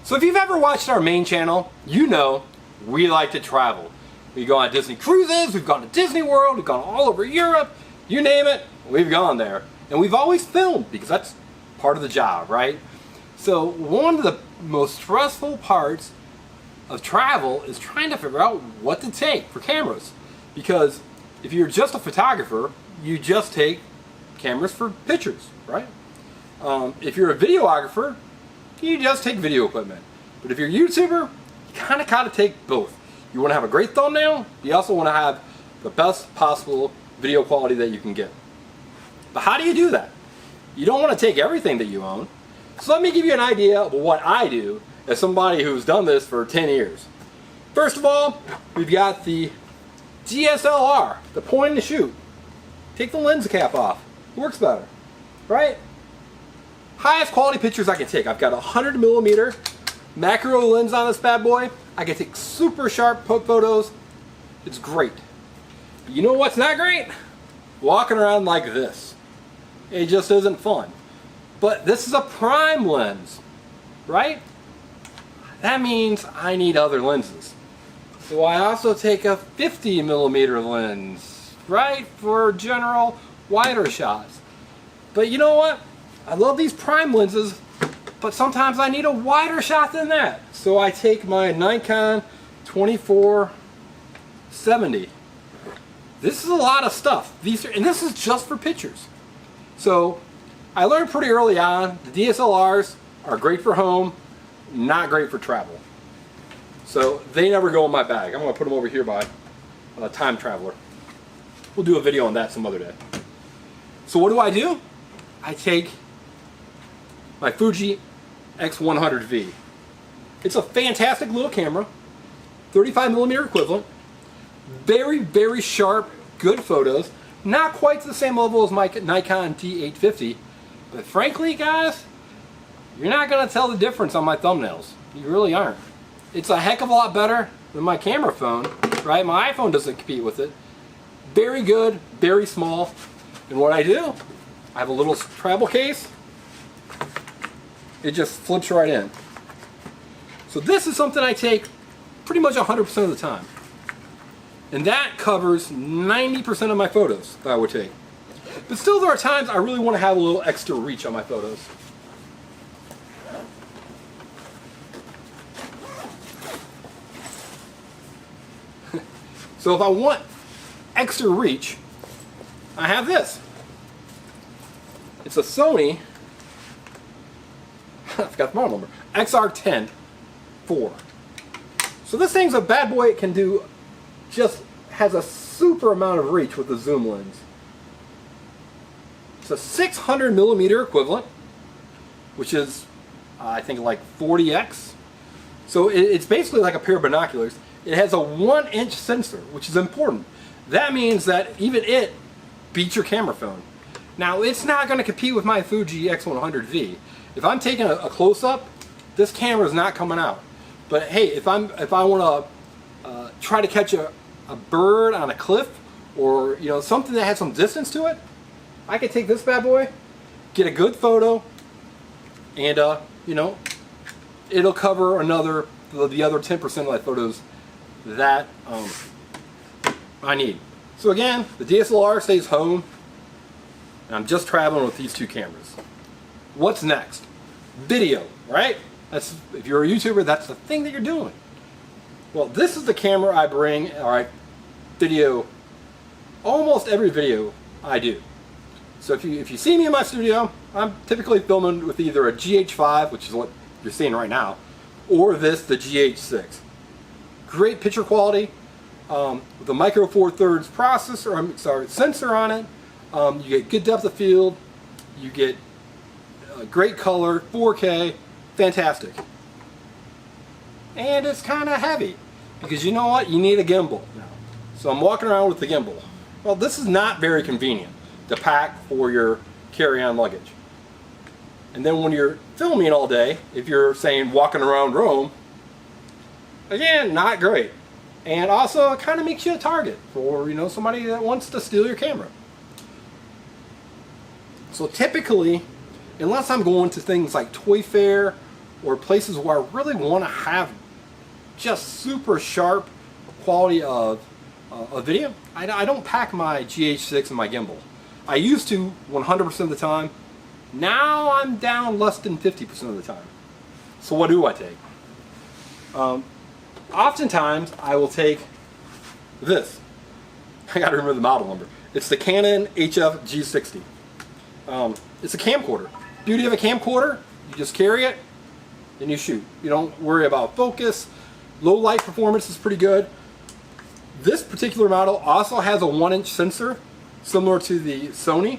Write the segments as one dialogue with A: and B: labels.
A: So if you've ever watched our main channel, you know we like to travel. We go on Disney cruises, we've gone to Disney World, we've gone all over Europe, you name it, we've gone there. And we've always filmed because that's part of the job, right? So one of the most stressful parts of travel is trying to figure out what to take for cameras. Because if you're just a photographer, you just take cameras for pictures, right? If you're a videographer, you just take video equipment. But if you're a YouTuber, you kind of gotta take both. You want to have a great thumbnail, you also want to have the best possible video quality that you can get. But how do you do that? You don't want to take everything that you own. So let me give you an idea of what I do as somebody who's done this for 10 years. First of all, we've got the DSLR, the point and shoot. Take the lens cap off. It works better, right? Highest quality pictures I can take. I've got a 100mm macro lens on this bad boy. I can take super sharp photos. It's great. But you know what's not great? Walking around like this. It just isn't fun. But this is a prime lens, right? That means I need other lenses. So I also take a 50mm lens, right? For general wider shots. But you know what? I love these prime lenses, but sometimes I need a wider shot than that. So I take my Nikon 2470. This is a lot of stuff. And this is just for pictures. So I learned pretty early on the DSLRs are great for home, not great for travel. So they never go in my bag. I'm going to put them over here by a time traveler. We'll do a video on that some other day. So what do? I take my Fuji X100V. It's a fantastic little camera, 35mm equivalent, very, very sharp, good photos. Not quite the same level as my Nikon D850, but frankly, guys, you're not going to tell the difference on my thumbnails. You really aren't. It's a heck of a lot better than my camera phone, right? My iPhone doesn't compete with it. Very good, very small. And what I do, I have a little travel case. It just flips right in. So this is something I take pretty much 100% of the time. And that covers 90% of my photos that I would take. But still there are times I really want to have a little extra reach on my photos. So if I want extra reach, I have this. It's a Sony, I forgot the model number, XR10 4. So this thing's a bad boy. It can do, just has a super amount of reach with the zoom lens. It's a 600mm equivalent, which is I think like 40x. So it's basically like a pair of binoculars. It has a 1-inch sensor, which is important. That means that even it beats your camera phone. Now it's not going to compete with my Fuji X100V. If I'm taking a close-up, this camera is not coming out. But hey, if I want to try to catch a bird on a cliff, or something that has some distance to it, I can take this bad boy, get a good photo, and it'll cover the other 10% of my photos that I need. So again, the DSLR stays home, and I'm just traveling with these two cameras. What's next? Video, right? That's, if you're a YouTuber, that's the thing that you're doing. Well, this is the camera I bring, or I video almost every video I do. So if you see me in my studio, I'm typically filming with either a GH5, which is what you're seeing right now, or the GH6. Great picture quality with a micro four thirds processor, sensor on it. You get good depth of field. You get great color, 4K, fantastic. And it's kind of heavy because you know what? You need a gimbal now. So I'm walking around with the gimbal. Well, this is not very convenient to pack for your carry-on luggage. And then when you're filming all day, if you're saying walking around Rome, again, not great. And also it kind of makes you a target for somebody that wants to steal your camera. So typically, unless I'm going to things like Toy Fair or places where I really want to have just super sharp quality of a video, I don't pack my GH6 and my gimbal. I used to 100% of the time. Now I'm down less than 50% of the time. So what do I take? Oftentimes I will take this. I gotta remember the model number. It's the Canon HF G60. It's a camcorder. Beauty of a camcorder, you just carry it and you shoot. You don't worry about focus. Low light performance is pretty good. This particular model also has a 1-inch sensor, similar to the Sony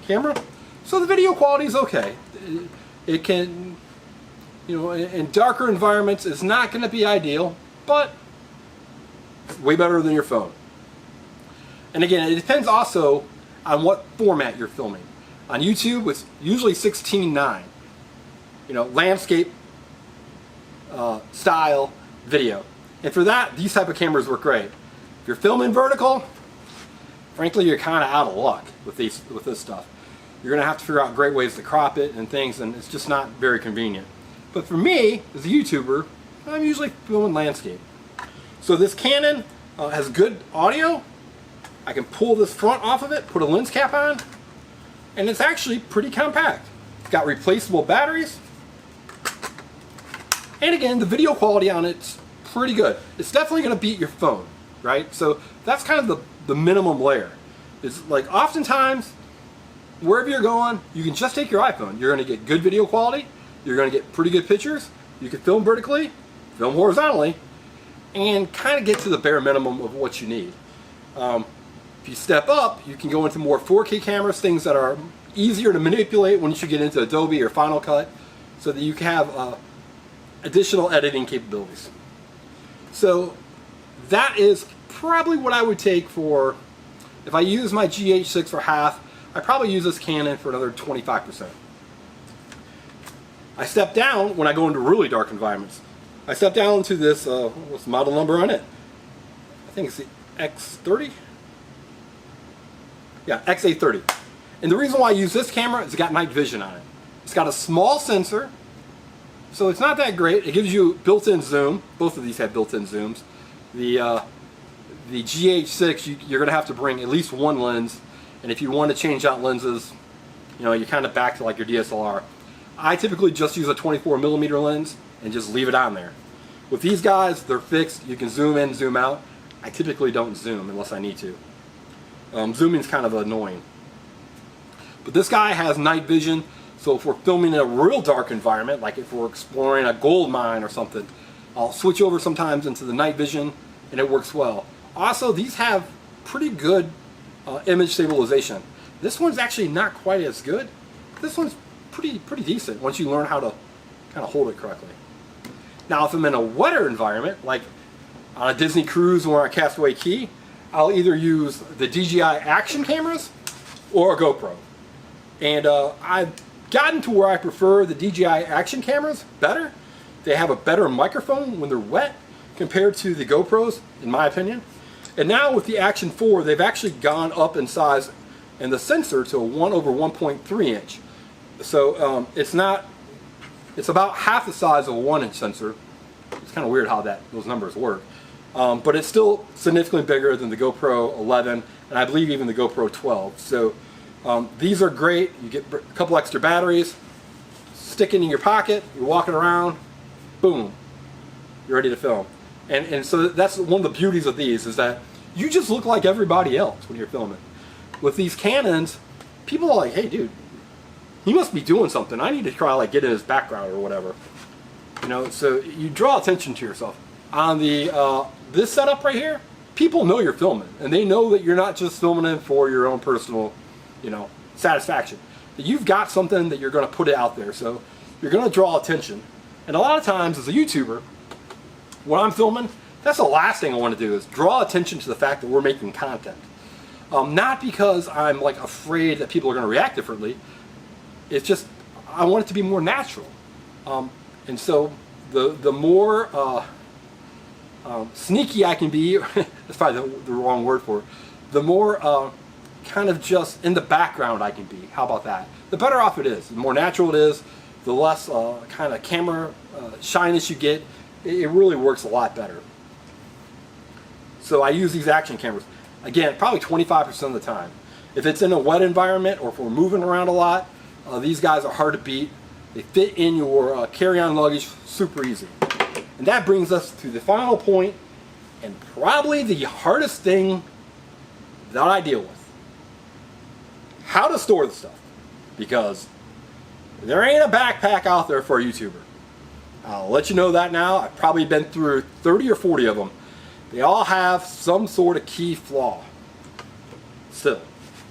A: camera. So the video quality is okay. It can, you know, in darker environments, it's not going to be ideal, but it's way better than your phone. And again, it depends also on what format you're filming. On YouTube, it's usually 16:9. You know, landscape style video. And for that, these type of cameras work great. If you're filming vertical, frankly, you're kind of out of luck with this stuff. You're going to have to figure out great ways to crop it and things, and it's just not very convenient. But for me, as a YouTuber, I'm usually filming landscape. So this Canon has good audio. I can pull this front off of it, put a lens cap on, and it's actually pretty compact. It's got replaceable batteries. And again, the video quality on it's pretty good. It's definitely going to beat your phone, right? So that's kind of the minimum layer. It's like oftentimes, wherever you're going, you can just take your iPhone. You're going to get good video quality. You're going to get pretty good pictures. You can film vertically, film horizontally, and kind of get to the bare minimum of what you need. If you step up, you can go into more 4K cameras, things that are easier to manipulate once you get into Adobe or Final Cut, so that you can have additional editing capabilities. So that is probably what I would take for, if I use my GH6 for half, I probably use this Canon for another 25%. I step down when I go into really dark environments. I step down to this, what's the model number on it? I think it's the X30? Yeah, X830. And the reason why I use this camera is it's got night vision on it. It's got a small sensor, so it's not that great. It gives you built-in zoom. Both of these have built-in zooms. The GH6, you're going to have to bring at least one lens, and if you want to change out lenses, you know, you're kind of back to like your DSLR. I typically just use a 24mm lens and just leave it on there. With these guys, they're fixed. You can zoom in, zoom out. I typically don't zoom unless I need to. Zooming is kind of annoying. But this guy has night vision, so if we're filming in a real dark environment, like if we're exploring a gold mine or something, I'll switch over sometimes into the night vision and it works well. Also, these have pretty good image stabilization. This one's actually not quite as good. This one's pretty decent once you learn how to kind of hold it correctly. Now, if I'm in a wetter environment, like on a Disney cruise or a Castaway Key, I'll either use the DJI Action cameras or a GoPro. And I've gotten to where I prefer the DJI Action cameras better. They have a better microphone when they're wet compared to the GoPros, in my opinion. And now with the Action 4, they've actually gone up in size and the sensor to a 1/1.3 inch. So it's about half the size of a 1-inch sensor. It's kind of weird how those numbers work. But it's still significantly bigger than the GoPro 11, and I believe even the GoPro 12. So these are great. You get a couple extra batteries, stick it in your pocket, you're walking around, boom, you're ready to film. And so that's one of the beauties of these, is that you just look like everybody else when you're filming. With these Canons, people are like, hey dude, he must be doing something. I need to try like get in his background or whatever. You know, so you draw attention to yourself. On the this setup right here, people know you're filming, and they know that you're not just filming it for your own personal, you know, satisfaction. That you've got something that you're going to put it out there, so you're going to draw attention. And a lot of times, as a YouTuber, when I'm filming, that's the last thing I want to do is draw attention to the fact that we're making content. Not because I'm like afraid that people are going to react differently. It's just I want it to be more natural. And so the more sneaky I can be, that's probably the wrong word for it, the more kind of just in the background I can be. How about that? The better off it is. The more natural it is, the less kind of camera shyness you get. It really works a lot better. So I use these action cameras. Again, probably 25% of the time. If it's in a wet environment or if we're moving around a lot, these guys are hard to beat. They fit in your carry-on luggage super easy. And that brings us to the final point, and probably the hardest thing that I deal with. How to store the stuff. Because there ain't a backpack out there for a YouTuber. I'll let you know that now. I've probably been through 30 or 40 of them. They all have some sort of key flaw. Still.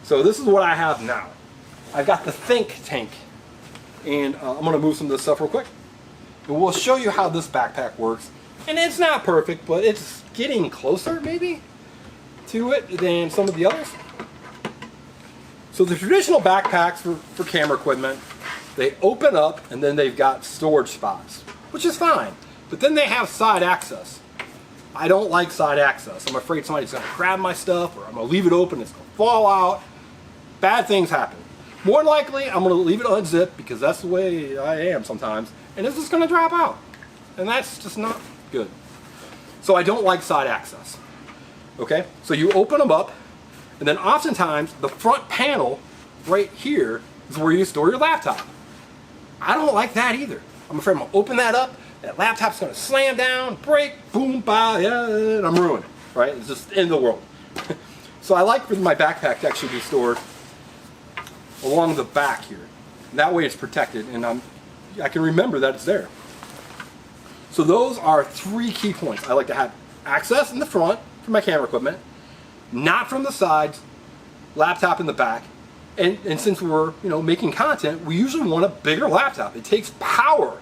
A: So this is what I have now. I've got the Think Tank. And I'm going to move some of this stuff real quick. And we'll show you how this backpack works. And it's not perfect, but it's getting closer, maybe, to it than some of the others. So the traditional backpacks for camera equipment, they open up and then they've got storage spots, which is fine. But then they have side access. I don't like side access. I'm afraid somebody's going to grab my stuff, or I'm going to leave it open, it's going to fall out. Bad things happen. More than likely, I'm going to leave it unzipped because that's the way I am sometimes, and it's just going to drop out. And that's just not good. So I don't like side access. Okay? So you open them up, and then oftentimes the front panel right here is where you store your laptop. I don't like that either. I'm afraid I'm going to open that up, that laptop's going to slam down, break, boom, bah, yeah, and I'm ruined. Right? It's just the end of the world. So I like for my backpack to actually be stored along the back here. And that way it's protected, and I can remember that it's there. So those are 3 key points. I like to have access in the front for my camera equipment, not from the sides, laptop in the back. And since we're making content, we usually want a bigger laptop. It takes power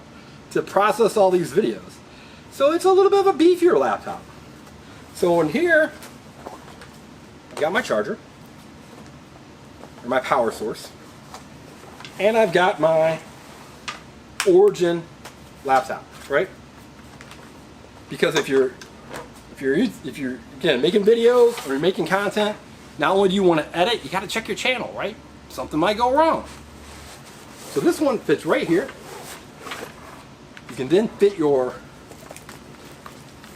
A: to process all these videos. So it's a little bit of a beefier laptop. So in here, I got my charger, or my power source, and I've got my Origin laptop, right? Because if you're again making videos or you're making content, not only do you want to edit, you got to check your channel, right? Something might go wrong. So this one fits right here. You can then fit your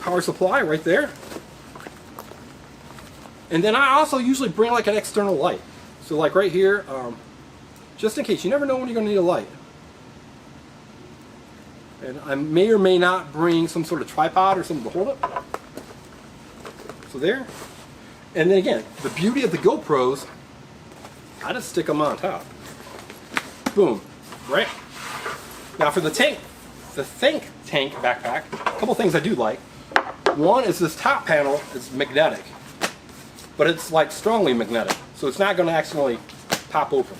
A: power supply right there. And then I also usually bring like an external light. So like right here, just in case, you never know when you're going to need a light. And I may or may not bring some sort of tripod or something to hold it. So there. And then again, the beauty of the GoPros, I just stick them on top. Boom. Right? Now for the Think Tank backpack, a couple things I do like. One is this top panel is magnetic, but it's like strongly magnetic, so it's not going to accidentally pop open.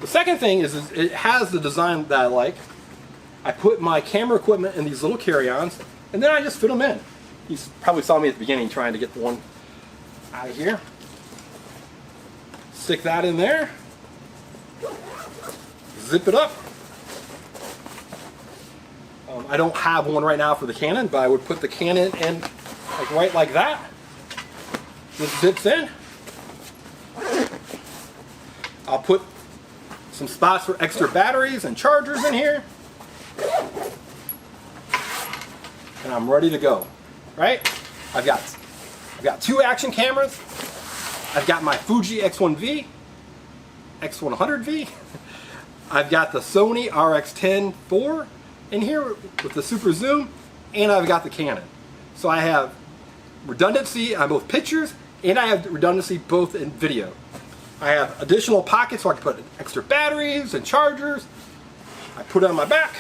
A: The second thing is it has the design that I like. I put my camera equipment in these little carry-ons, and then I just fit them in. You probably saw me at the beginning trying to get the one out of here. Stick that in there. Zip it up. I don't have one right now for the Canon, but I would put the Canon in like right like that. This zips in. I'll put some spots for extra batteries and chargers in here. And I'm ready to go. Right? I've got 2 action cameras. I've got my Fuji X1V, X100V. I've got the Sony RX10 IV in here with the super zoom, and I've got the Canon. So I have redundancy on both pictures, and I have redundancy both in video. I have additional pockets so I can put extra batteries and chargers. I put it on my back,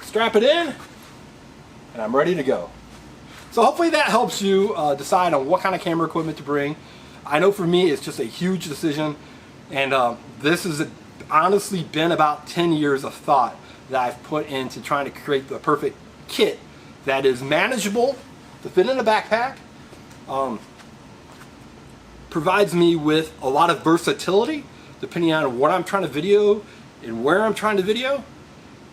A: strap it in, and I'm ready to go. So hopefully that helps you decide on what kind of camera equipment to bring. I know for me it's just a huge decision, and this has honestly been about 10 years of thought that I've put into trying to create the perfect kit that is manageable to fit in a backpack, provides me with a lot of versatility depending on what I'm trying to video and where I'm trying to video,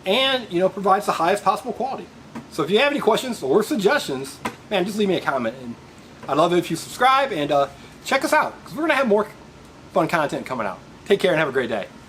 A: and provides the highest possible quality. So if you have any questions or suggestions, man, just leave me a comment, and I'd love it if you subscribe and check us out, because we're going to have more fun content coming out. Take care and have a great day.